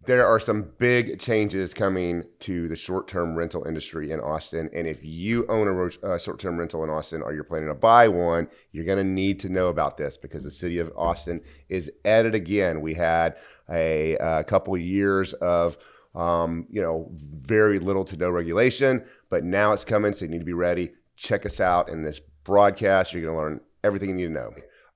there are some big changes coming to the short-term rental industry in Austin. And if you own a short-term rental in Austin or you're planning to buy one, you're going to need to know about this because the city of Austin is at it again. We had a couple of years of very little to no regulation, but now it's coming, so you need to be ready. Check us out in this broadcast. You're going to learn everything you need to know.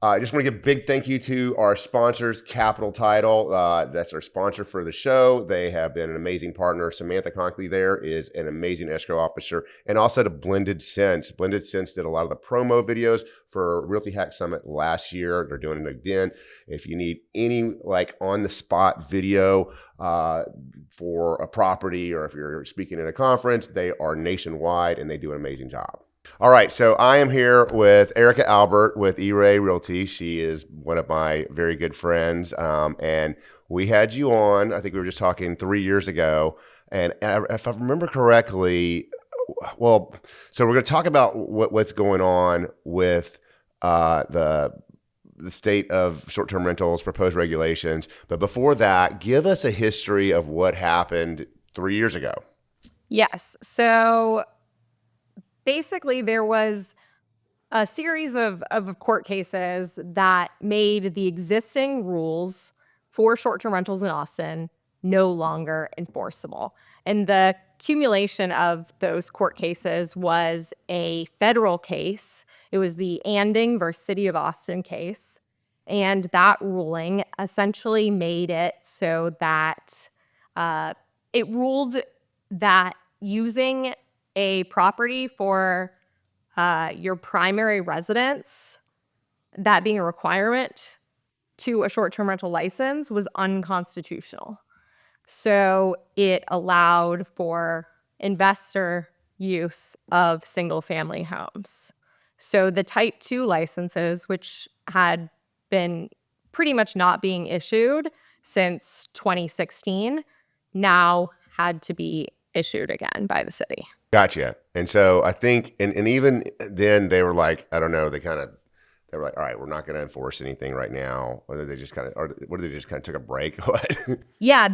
I just want to give a big thank you to our sponsors, Capital Title. That's our sponsor for the show. They have been an amazing partner. Samantha Conkley there is an amazing escrow officer. And also to Blended Sense. Blended Sense did a lot of the promo videos for Realty Hack Summit last year. They're doing it again. If you need any on-the-spot video for a property, or if you're speaking at a conference, they are nationwide and they do an amazing job. All right, so I am here with Erica Albert with E-Ray Realty. She is one of my very good friends, and we had you on, I think we were just talking 3 years ago, and if I remember correctly, so we're going to talk about what's going on with the state of short-term rentals, proposed regulations, but before that, give us a history of what happened 3 years ago. Yes, so basically, there was a series of court cases that made the existing rules for short-term rentals in Austin no longer enforceable. And the accumulation of those court cases was a federal case. It was the Anding versus City of Austin case. And that ruling essentially made it so that it ruled that using a property for your primary residence, that being a requirement to a short-term rental license, was unconstitutional. So it allowed for investor use of single-family homes. So the Type 2 licenses, which had been pretty much not being issued since 2016, now had to be issued again by the city. Gotcha. And so I think, and even then they were like, I don't know, they were like, all right, we're not going to enforce anything right now. Or they just kind of took a break? What? Yeah,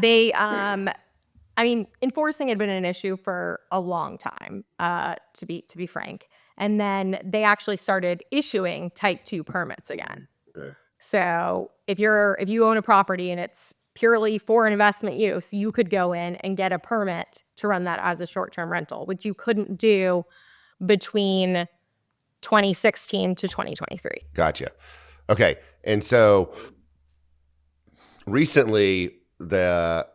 enforcing had been an issue for a long time, to be frank. And then they actually started issuing Type 2 permits again. Okay. So if you own a property and it's purely for an investment use, you could go in and get a permit to run that as a short-term rental, which you couldn't do between 2016 to 2023. Gotcha. Okay. And so recently the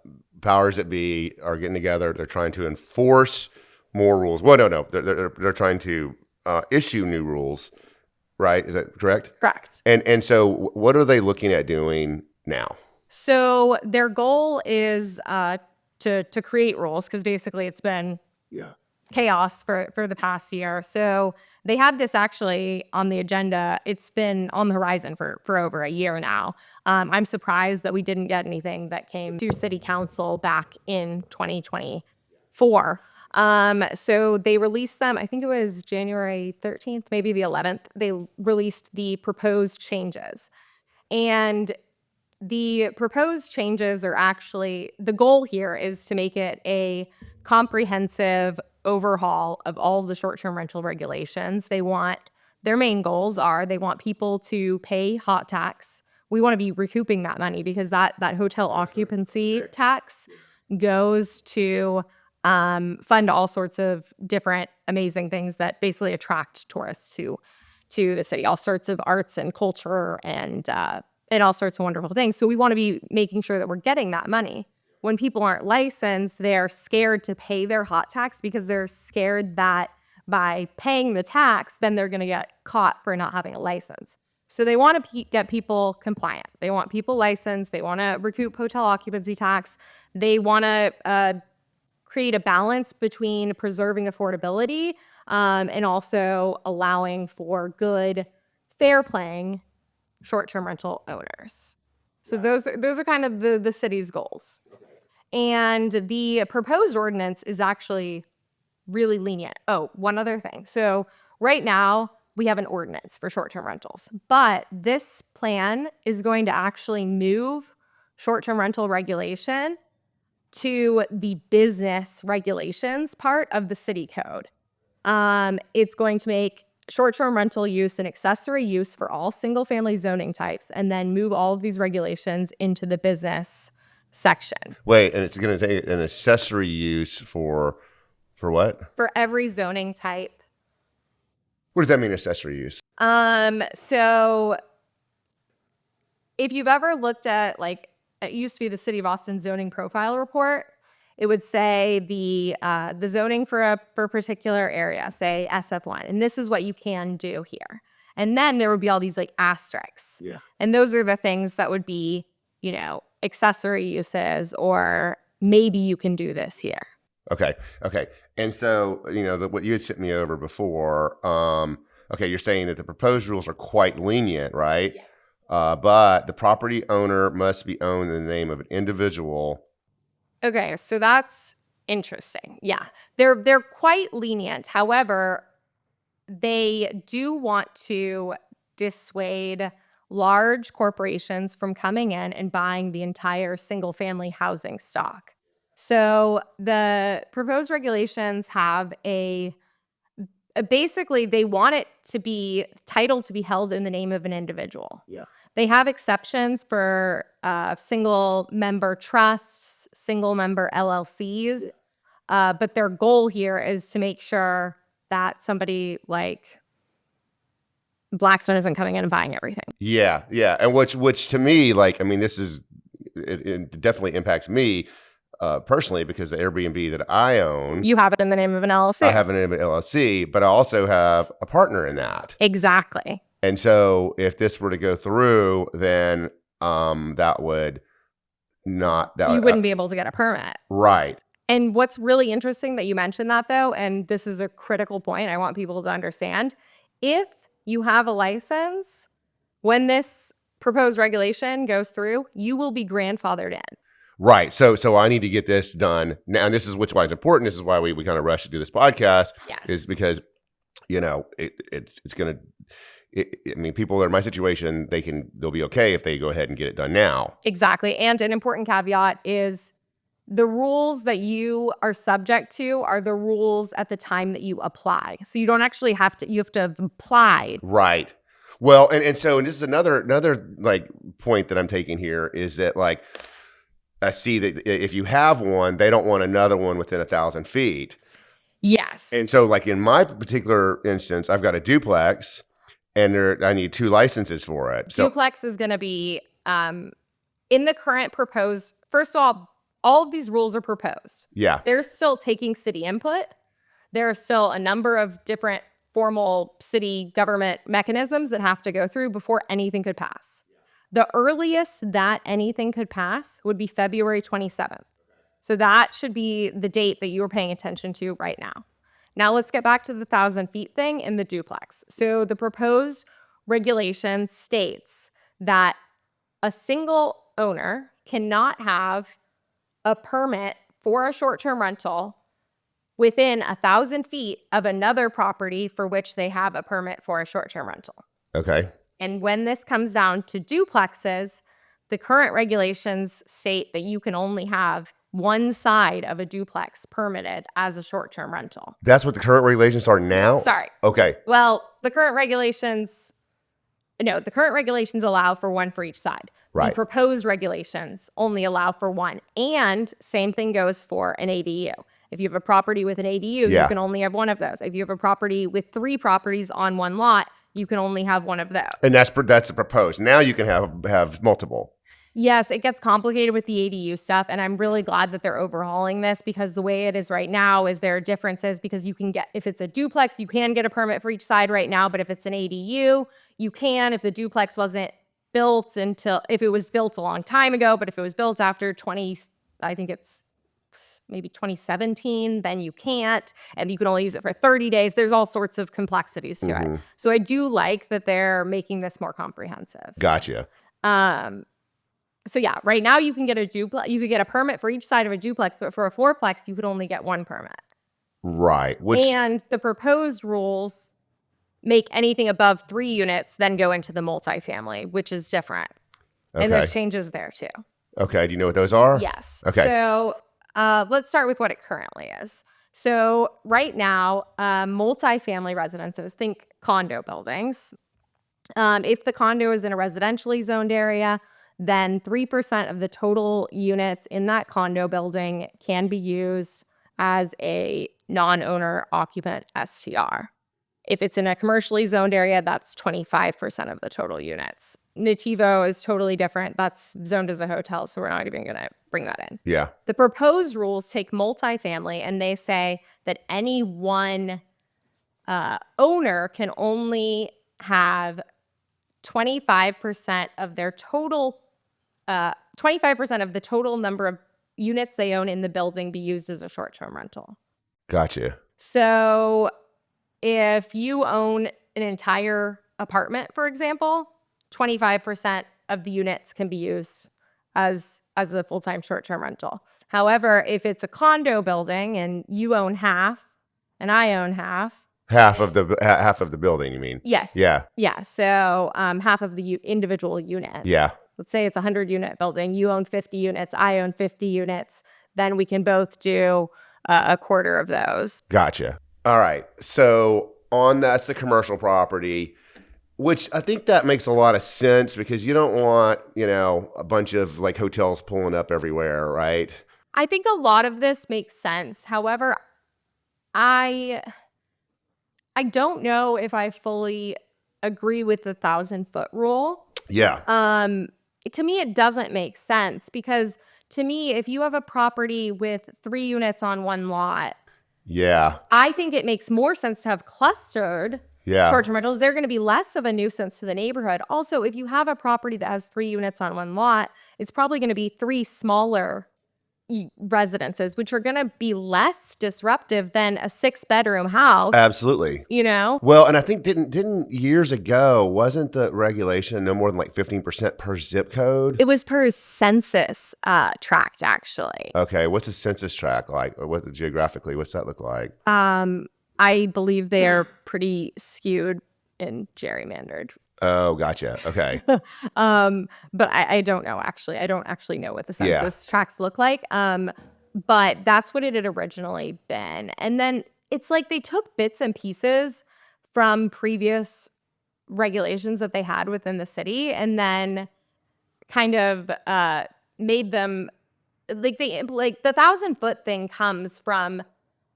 powers that be are getting together. They're trying to enforce more rules. Well, no. They're trying to issue new rules, right? Is that correct? Correct. And so what are they looking at doing now? So their goal is to create rules, because basically it's been chaos for the past year. So they had this actually on the agenda. It's been on the horizon for over a year now. I'm surprised that we didn't get anything that came to city council back in 2024. So they released them, I think it was January 13th, maybe the 11th. They released the proposed changes. And the proposed changes are actually, the goal here is to make it a comprehensive overhaul of all of the short-term rental regulations. Their main goals are, they want people to pay hot tax. We want to be recouping that money because that hotel occupancy tax goes to fund all sorts of different amazing things that basically attract tourists to the city, all sorts of arts and culture and all sorts of wonderful things. So we want to be making sure that we're getting that money. When people aren't licensed, they're scared to pay their hot tax because they're scared that by paying the tax, then they're going to get caught for not having a license. So they want to get people compliant. They want people licensed. They want to recoup hotel occupancy tax. They want to create a balance between preserving affordability and also allowing for good, fair playing short-term rental owners. So those are kind of the city's goals. And the proposed ordinance is actually really lenient. Oh, one other thing. So right now we have an ordinance for short-term rentals, but this plan is going to actually move short-term rental regulation to the business regulations part of the city code. It's going to make short-term rental use an accessory use for all single-family zoning types, and then move all of these regulations into the business section. Wait, and it's going to take an accessory use for what? For every zoning type. What does that mean, accessory use? So if you've ever looked at, like, it used to be the City of Austin zoning profile report, it would say the zoning for a particular area, say SF1, and this is what you can do here. And then there would be all these like asterisks. Yeah. And those are the things that would be, accessory uses, or maybe you can do this here. Okay. And so, what you had sent me over before, okay, you're saying that the proposed rules are quite lenient, right? Yes. But the property owner must be owned in the name of an individual. Okay, so that's interesting. Yeah, they're quite lenient. However, they do want to dissuade large corporations from coming in and buying the entire single-family housing stock. So the proposed regulations have basically they want it to be title to be held in the name of an individual. Yeah. They have exceptions for single member trusts, single member LLCs, but their goal here is to make sure that somebody like Blackstone isn't coming in and buying everything. Yeah, and which to me, like, I mean, it definitely impacts me personally, because the Airbnb that I own, You have it in the name of an LLC. I have an LLC, but I also have a partner in that. Exactly. And so if this were to go through, then that would not, You wouldn't be able to get a permit. Right. And what's really interesting that you mentioned that, though, and this is a critical point I want people to understand, if you have a license, when this proposed regulation goes through, you will be grandfathered in. Right. So I need to get this done now. And this is why it's important. This is why we kind of rush to do this podcast. Yes. Is because, it's going to, I mean, people that are in my situation, they'll be okay if they go ahead and get it done now. Exactly. And an important caveat is the rules that you are subject to are the rules at the time that you apply. So you don't actually you have to have applied. Right. Well, and this is another like point that I'm taking here is that, like, I see that if you have one, they don't want another one within 1,000 feet. Yes. And so, like, in my particular instance, I've got a duplex, and I need 2 licenses for it. So Duplex is going to be in the current proposed. First of all of these rules are proposed. Yeah. They're still taking city input. There are still a number of different formal city government mechanisms that have to go through before anything could pass. The earliest that anything could pass would be February 27th. So that should be the date that you are paying attention to right now. Now let's get back to the 1,000 feet thing in the duplex. So the proposed regulation states that a single owner cannot have a permit for a short-term rental within 1,000 feet of another property for which they have a permit for a short-term rental. Okay. And when this comes down to duplexes, the current regulations state that you can only have one side of a duplex permitted as a short-term rental. That's what the current regulations are now? Sorry. Okay. Well, the current regulations allow for one for each side. Right. The proposed regulations only allow for one. And same thing goes for an ADU. If you have a property with an ADU, Yeah. you can only have one of those. If you have a property with 3 properties on one lot, you can only have one of those. And that's the proposed. Now you can have multiple. Yes, it gets complicated with the ADU stuff, and I'm really glad that they're overhauling this, because the way it is right now is there are differences, because you can get, if it's a duplex, you can get a permit for each side right now, but if it's an ADU, you can, if the duplex wasn't built if it was built a long time ago, but if it was built after I think it's maybe 2017, then you can't, and you can only use it for 30 days. There's all sorts of complexities to it. So I do like that they're making this more comprehensive. Gotcha. So yeah, right now you can get you could get a permit for each side of a duplex, but for a fourplex, you could only get one permit. Right. And the proposed rules make anything above 3 units then go into the multifamily, which is different. Okay. And there's changes there too. Okay. Do you know what those are? Yes. Okay. So Let's start with what it currently is. So right now, multifamily residences, think condo buildings. If the condo is in a residentially zoned area, then 3% of the total units in that condo building can be used as a non-owner occupant STR. If it's in a commercially zoned area, that's 25% of the total units. Nativo is totally different. That's zoned as a hotel, so we're not even going to bring that in. Yeah. The proposed rules take multifamily, and they say that any one owner can only have 25% of their total, 25% of the total number of units they own in the building be used as a short-term rental. Gotcha. So if you own an entire apartment, for example, 25% of the units can be used as a full-time short-term rental. However, if it's a condo building and you own half and I own half, Half of the building, you mean? yes. Yeah. Yeah. So half of the individual units. Yeah. Let's say it's a 100-unit building. You own 50 units. I own 50 units. Then we can both do a quarter of those. Gotcha. All right. So that's the commercial property, which I think that makes a lot of sense because you don't want, a bunch of like hotels pulling up everywhere, right? I think a lot of this makes sense. However, I don't know if I fully agree with the 1,000-foot rule. Yeah. To me, it doesn't make sense because to me, if you have a property with 3 units on one lot, yeah, I think it makes more sense to have clustered short-term rentals. They're going to be less of a nuisance to the neighborhood. Also, if you have a property that has 3 units on one lot, it's probably going to be 3 smaller residences, which are going to be less disruptive than a 6-bedroom house. Absolutely. Well, and I think didn't years ago, wasn't the regulation no more than like 15% per zip code? It was per census tract, actually. Okay. What's a census tract like? Geographically, what's that look like? I believe they are pretty skewed and gerrymandered. Oh, gotcha. Okay. But I don't know, actually. I don't actually know what the census tracts look like. But that's what it had originally been. And then it's like they took bits and pieces from previous regulations that they had within the city and then kind of made them like the 1,000-foot thing comes from.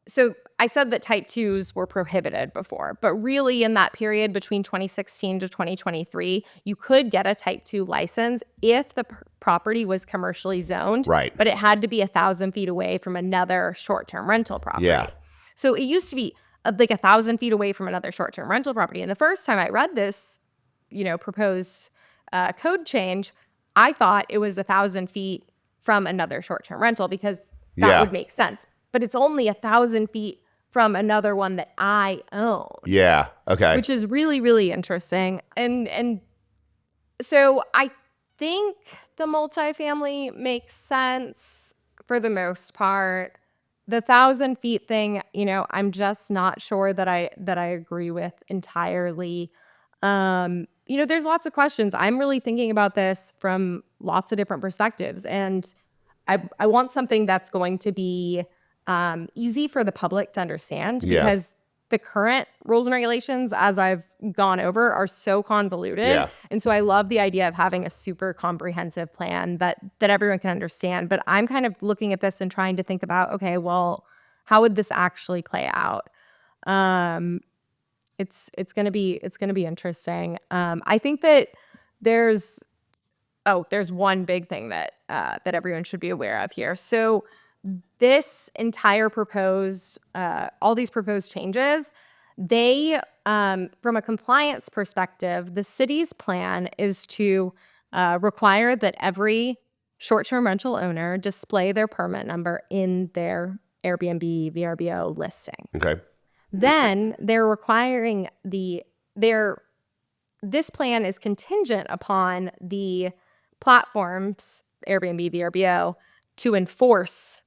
So I said that type 2s were prohibited before, but really in that period between 2016 to 2023, you could get a type 2 license if the property was commercially zoned, right? But it had to be 1,000 feet away from another short-term rental property. Yeah. So it used to be like 1,000 feet away from another short-term rental property. And the first time I read this, proposed code change, I thought it was 1,000 feet from another short-term rental because that would make sense. But it's only 1,000 feet from another one that I own. Yeah. Okay. Which is really, really interesting. And so I think the multifamily makes sense for the most part. The 1,000 feet thing, I'm just not sure that I agree with entirely. There's lots of questions. I'm really thinking about this from lots of different perspectives. And I want something that's going to be easy for the public to understand because the current rules and regulations, as I've gone over, are so convoluted. Yeah. And so I love the idea of having a super comprehensive plan that everyone can understand. But I'm kind of looking at this and trying to think about, okay, well, how would this actually play out? It's gonna be interesting. I think that there's one big thing that everyone should be aware of here. So this entire all these proposed changes, they, from a compliance perspective, the city's plan is to require that every short-term rental owner display their permit number in their Airbnb VRBO listing. Okay. Then they're requiring this plan is contingent upon the platforms, Airbnb VRBO, to enforce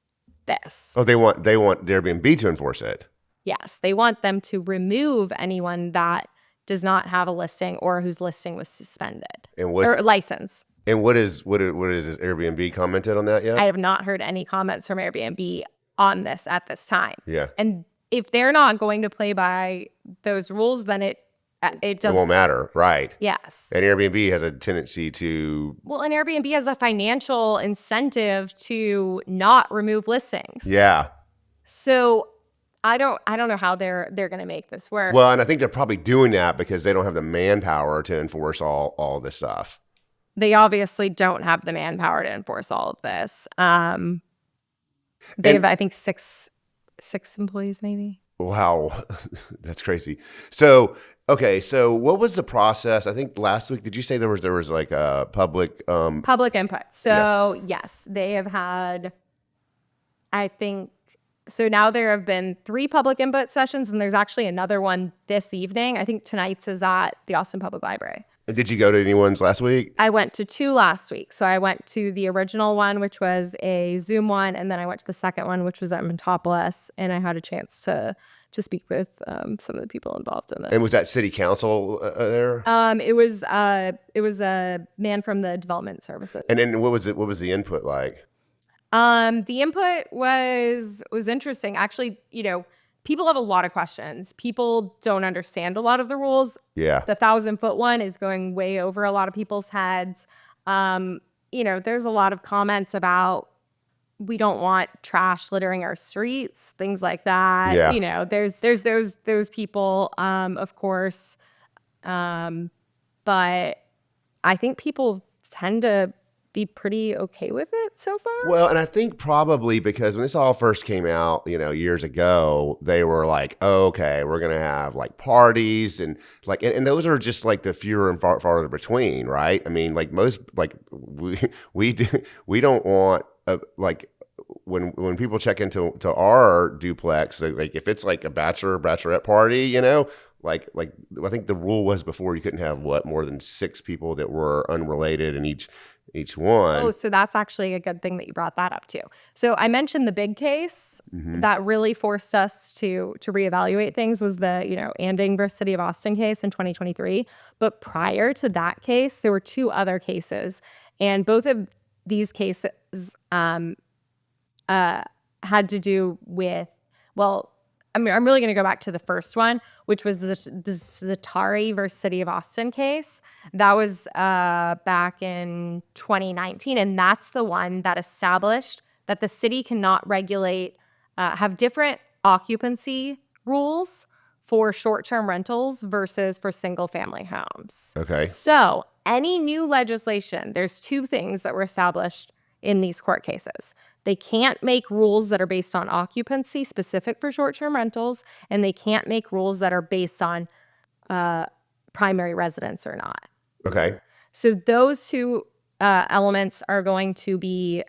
this. Oh, they want the Airbnb to enforce it. Yes, they want them to remove anyone that does not have a listing or whose listing was suspended or license. And what is this Airbnb commented on that yet? I have not heard any comments from Airbnb on this at this time. Yeah. And if they're not going to play by those rules, then it doesn't won't matter, right? Yes. And Airbnb has a tendency to. Well, and Airbnb has a financial incentive to not remove listings. Yeah. So I don't know how they're going to make this work. Well, and I think they're probably doing that because they don't have the manpower to enforce all this stuff. They obviously don't have the manpower to enforce all of this. They have, I think, six employees, maybe. Wow, that's crazy. So, okay, so what was the process? I think last week, did you say there was like a public input? So yes, they have had, I think. So now there have been 3 public input sessions, and there's actually another one this evening. I think tonight's is at the Austin Public Library. Did you go to anyone's last week? I went to 2 last week. So I went to the original one, which was a Zoom one, and then I went to the second one, which was at Montopolis, and I had a chance to speak with some of the people involved in it. And was that city council there? It was a man from the development services. And then what was it? What was the input like? The input was interesting. Actually, people have a lot of questions. People don't understand a lot of the rules. Yeah. The 1,000-foot one is going way over a lot of people's heads. There's a lot of comments about we don't want trash littering our streets, things like that. Yeah. There's those people, of course. But I think people tend to be pretty okay with it so far. Well, and I think probably because when this all first came out, years ago, they were like, oh, okay, we're going to have like parties and like, and those are just like the fewer and farther between, right? I mean, like most, like we don't want like when people check into our duplex, like if it's like a bachelorette party, like I think the rule was before you couldn't have more than 6 people that were unrelated in each one. Oh, so that's actually a good thing that you brought that up too. So I mentioned the big case that really forced us to reevaluate things was the, Anding versus City of Austin case in 2023. But prior to that case, there were 2 other cases. And both of these cases had to do with, I'm really going to go back to the first one, which was the Zatari versus City of Austin case. That was back in 2019, and that's the one that established that the city cannot regulate, have different occupancy rules for short-term rentals versus for single-family homes. Okay. So any new legislation, there's 2 things that were established in these court cases. They can't make rules that are based on occupancy specific for short-term rentals, and they can't make rules that are based on primary residence or not. Okay. So those 2 elements are going to be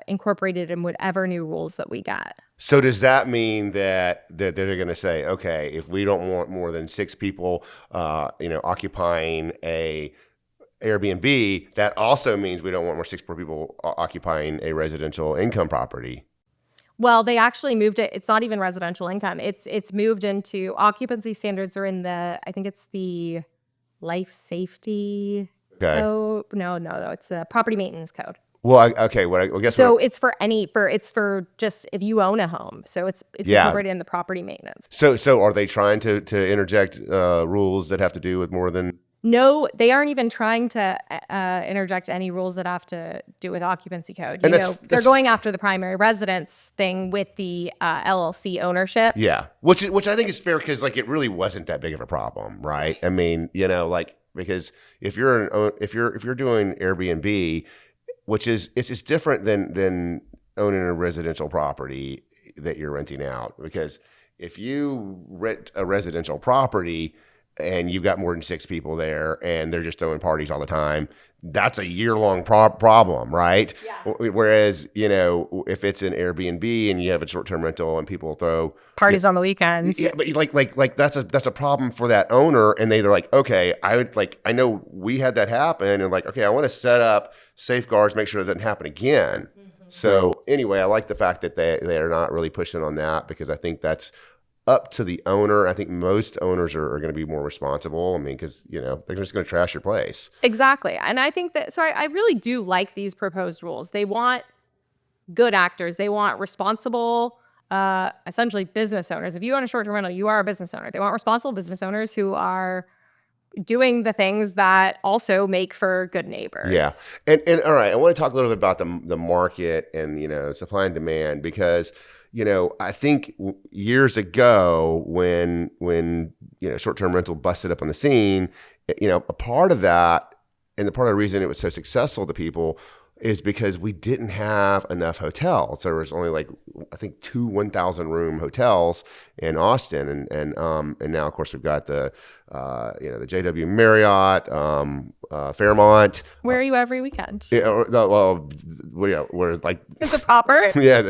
incorporated in whatever new rules that we get. So does that mean that they're going to say, okay, if we don't want more than 6 people, occupying a Airbnb, that also means we don't want more 6 people occupying a residential income property? Well, they actually moved it. It's not even residential income. It's moved into occupancy standards are in I think it's the life safety code. No, it's a property maintenance code. Well, okay. I guess so. It's for just if you own a home. So it's incorporated in the property maintenance. So are they trying to interject rules that have to do with more than? No, they aren't even trying to interject any rules that have to do with occupancy code. They're going after the primary residence thing with the LLC ownership. Yeah, which I think is fair because like it really wasn't that big of a problem, right? I mean, because if you're doing Airbnb, which is it's just different than owning a residential property that you're renting out. Because if you rent a residential property and you've got more than 6 people there and they're just throwing parties all the time, that's a year-long problem, right? Yeah. Whereas, if it's an Airbnb and you have a short-term rental and people throw parties on the weekends. Yeah, but like that's a problem for that owner. And they're like, okay, I know we had that happen, and like, okay, I want to set up safeguards, make sure it doesn't happen again. Mm-hmm. So anyway, I like the fact that they are not really pushing on that because I think that's up to the owner. I think most owners are going to be more responsible. I mean, because, you know, they're just going to trash your place. Exactly. And I think that, so I really do like these proposed rules. They want good actors. They want responsible, essentially business owners. If you own a short-term rental, you are a business owner. They want responsible business owners who are doing the things that also make for good neighbors. Yeah. And all right, I want to talk a little bit about the market and, you know, supply and demand, because, you know, I think years ago when, you know, short-term rental busted up on the scene, you know, a part of that, and the part of the reason it was so successful to people is because we didn't have enough hotels. There was only like, I think 2 1,000 room hotels in Austin. And now of course we've got the, you know, the JW Marriott, Fairmont. Where are you every weekend? Yeah, well, you know, we're like, Is it proper? yeah,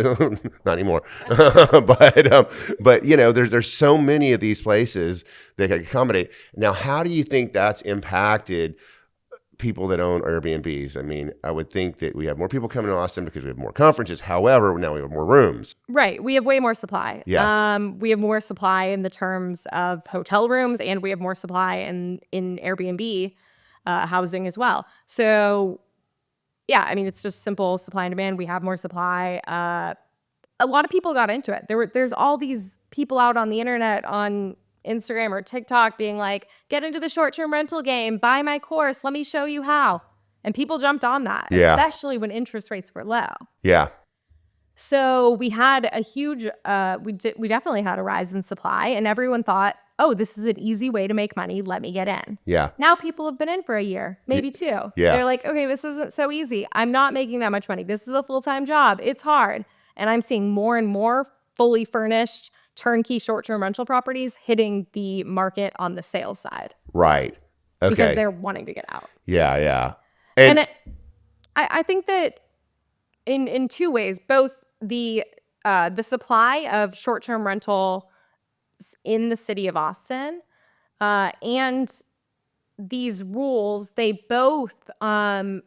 not anymore. But you know, there's so many of these places that can accommodate. Now, how do you think that's impacted people that own Airbnbs? I mean, I would think that we have more people coming to Austin because we have more conferences. However, now we have more rooms. Right. We have way more supply. Yeah. We have more supply in the terms of hotel rooms, and we have more supply in Airbnb housing as well. So, yeah, I mean, it's just simple supply and demand. We have more supply. A lot of people got into it. There's all these people out on the internet, on Instagram or TikTok, being like, get into the short-term rental game, buy my course, let me show you how. And people jumped on that, especially when interest rates were low. Yeah. So we had a huge, we definitely had a rise in supply, and everyone thought, oh, this is an easy way to make money, let me get in. Yeah. Now people have been in for a year, maybe 2. Yeah. They're like, okay, this isn't so easy. I'm not making that much money. This is a full-time job. It's hard. And I'm seeing more and more fully furnished turnkey short-term rental properties hitting the market on the sales side. Right. Okay. Because they're wanting to get out. Yeah. Yeah. And I think that in 2 ways, both the supply of short-term rental in the city of Austin and these rules, they both, I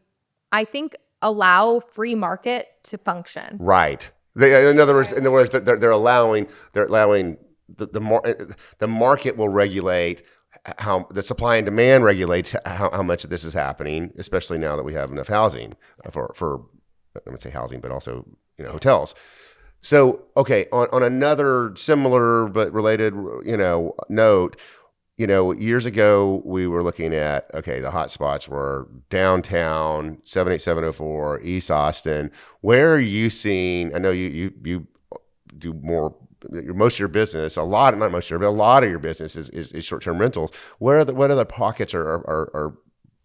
think, allow free market to function. Right. In other words, they're allowing the market will regulate how the supply and demand regulates how much of this is happening, especially now that we have enough housing for I would say housing, but also, you know, hotels. So, okay, on another similar but related, you know, note, you know, years ago we were looking at, okay, the hot spots were downtown, 78704, East Austin. Where are you seeing? I know you do more. Most of your business, not most of your, but a lot of your business is short-term rentals. What other pockets are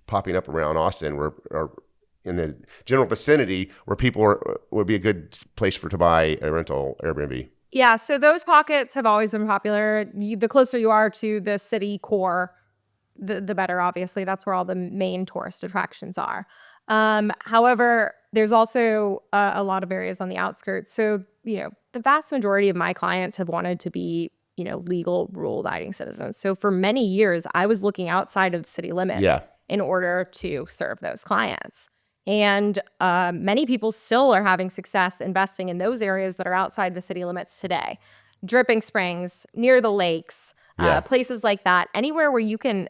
popping up around Austin where are in the general vicinity where people would be a good place to buy a rental Airbnb? Yeah, so those pockets have always been popular. The closer you are to the city core, the better, obviously. That's where all the main tourist attractions are. However, there's also a lot of areas on the outskirts. So, you know, the vast majority of my clients have wanted to be, you know, legal, rule-abiding citizens. So for many years, I was looking outside of the city limits in order to serve those clients. And many people still are having success investing in those areas that are outside the city limits today. Dripping Springs, near the lakes, places like that. Anywhere where you can,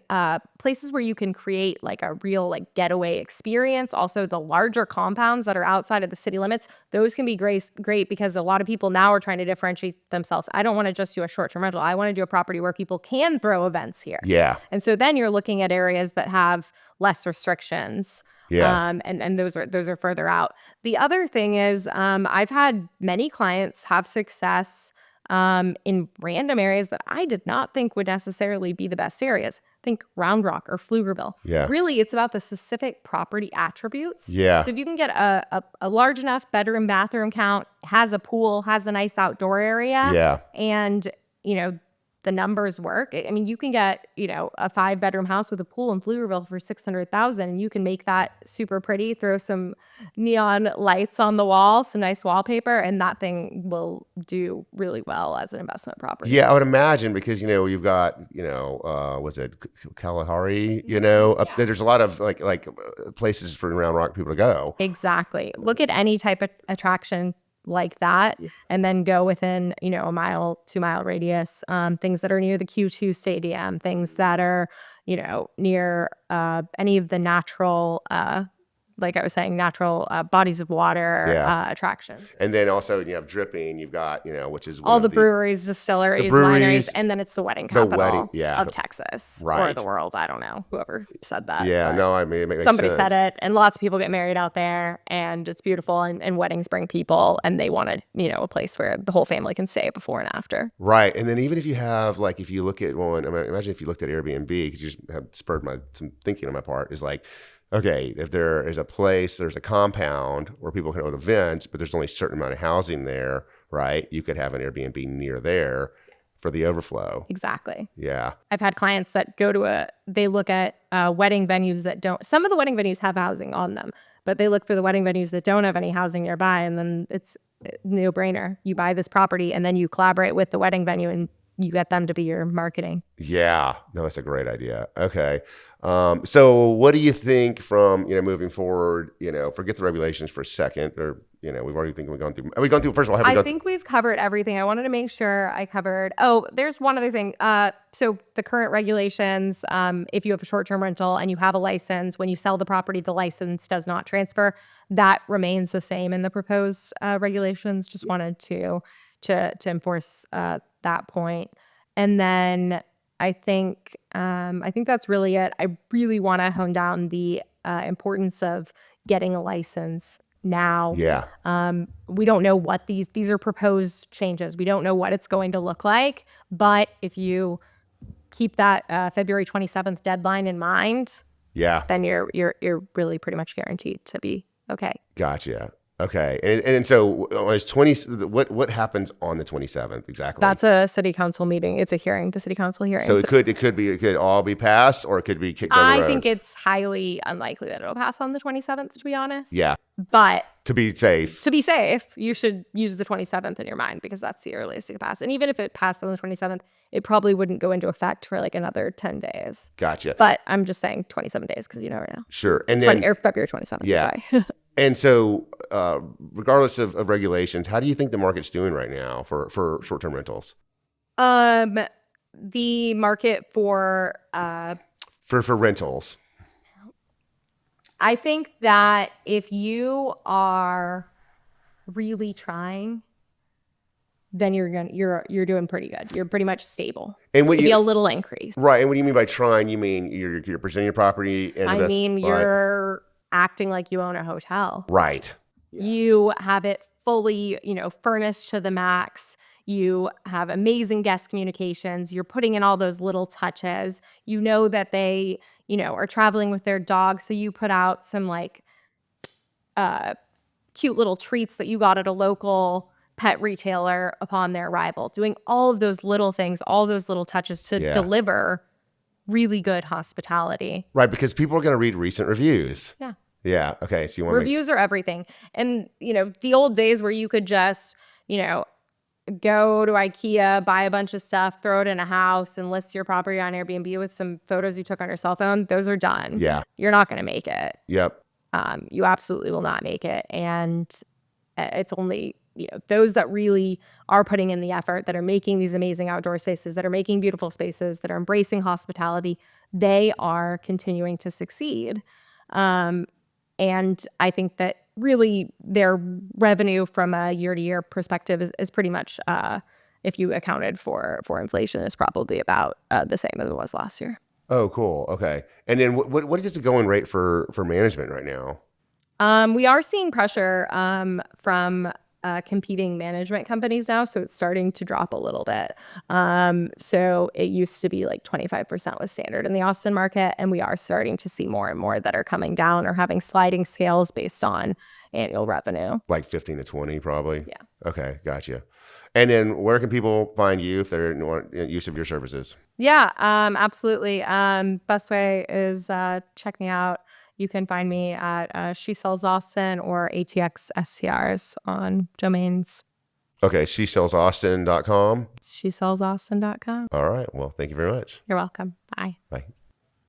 places where you can create like a real like getaway experience. Also, the larger compounds that are outside of the city limits, those can be great because a lot of people now are trying to differentiate themselves. I don't want to just do a short-term rental. I want to do a property where people can throw events here. Yeah. And so then you're looking at areas that have less restrictions. Yeah. And those are further out. The other thing is, I've had many clients have success in random areas that I did not think would necessarily be the best areas. Think Round Rock or Pflugerville. Yeah. Really, it's about the specific property attributes. Yeah. So if you can get a large enough bedroom, bathroom count, has a pool, has a nice outdoor area, and, you know, the numbers work. I mean, you can get, you know, a 5-bedroom house with a pool in Pflugerville for $600,000, and you can make that super pretty, throw some neon lights on the wall, some nice wallpaper, and that thing will do really well as an investment property. Yeah, I would imagine, because, you know, you've got, you know, was it Kalahari, you know, up there, there's a lot of like places for Round Rock people to go. Exactly. Look at any type of attraction like that, and then go within, a 1-2 mile radius, things that are near the Q2 stadium, things that are, near any of the natural, like I was saying, natural bodies of water attractions. And then also you have dripping. You've got, which is all the breweries, distilleries, breweries, wineries, and then it's the wedding the capital wedding, yeah. of Texas or Right. the world. I don't know, whoever said that. Yeah, but no, I mean, it makes somebody sense. said it, and lots of people get married out there, and it's beautiful, and weddings bring people, and they want a place where the whole family can stay before and after. Right. And then even if you have, like, if you look at one, I mean, imagine if you looked at Airbnb, because you just have spurred some thinking on my part, is like, okay, if there is a place, there's a compound where people can hold events, but there's only a certain amount of housing there, right? You could have an Airbnb near there for the overflow. Exactly. Yeah. I've had clients that they look at wedding venues that don't, some of the wedding venues have housing on them, but they look for the wedding venues that don't have any housing nearby, and then it's no brainer. You buy this property and then you collaborate with the wedding venue and you get them to be your marketing. Yeah, no, that's a great idea. Okay. So what do you think from, moving forward, forget the regulations for a second, or, we've already think we've gone through, first of all, I think we've covered everything. I wanted to make sure I covered, there's one other thing. So the current regulations, if you have a short-term rental and you have a license, when you sell the property, the license does not transfer. That remains the same in the proposed regulations. Just wanted to enforce that point. And then I think that's really it. I really want to hone down the importance of getting a license now. Yeah. We don't know what these are proposed changes. We don't know what it's going to look like. But if you keep that February 27th deadline in mind, then you're really pretty much guaranteed to be okay. Gotcha. Okay. And so it's 20, what happens on the 27th exactly? That's a city council meeting. It's a hearing, the city council hearing. So it could all be passed, or it could be kicked down the road. I think it's highly unlikely that it'll pass on the 27th, to be honest. Yeah. But to be safe, you should use the 27th in your mind, because that's the earliest it could pass. And even if it passed on the 27th, it probably wouldn't go into effect for like another 10 days. Gotcha. But I'm just saying 27 days because you never know. Sure. And then February 27th. Yeah. Sorry. And so, regardless of regulations, how do you think the market's doing right now for short-term rentals? The market for rentals. I think that if you are really trying, then you're doing pretty good. You're pretty much stable. And maybe a little increase. Right. And what do you mean by trying? You mean you're presenting your property and you're acting like you own a hotel. Right. Yeah. You have it fully, furnished to the max. You have amazing guest communications. You're putting in all those little touches. You know that they, are traveling with their dog. So you put out some cute little treats that you got at a local pet retailer upon their arrival. Doing all of those little things, all those little touches to deliver really good hospitality. Right, because people are going to read recent reviews. Yeah. Yeah. Okay. So you want reviews are everything. And, the old days where you could just, go to IKEA, buy a bunch of stuff, throw it in a house, and list your property on Airbnb with some photos you took on your cell phone. Those are done. Yeah. You're not going to make it. Yep. You absolutely will not make it. And it's only, those that really are putting in the effort, that are making these amazing outdoor spaces, that are making beautiful spaces, that are embracing hospitality, they are continuing to succeed. And I think that really their revenue from a year-to-year perspective is pretty much, if you accounted for inflation, is probably about the same as it was last year. Oh, cool. Okay. And then what is the going rate for management right now? We are seeing pressure from competing management companies now, so it's starting to drop a little bit. So it used to be like 25% was standard in the Austin market, and we are starting to see more and more that are coming down or having sliding scales based on annual revenue. Like 15 to 20 probably? Yeah. Okay, gotcha. And then where can people find you if they're in use of your services? Yeah, absolutely. Best way is check me out. You can find me at She Sells Austin or ATX STRs on domains. Okay, SheSellsAustin.com. SheSellsAustin.com. All right. Well, thank you very much. You're welcome. Bye. Bye.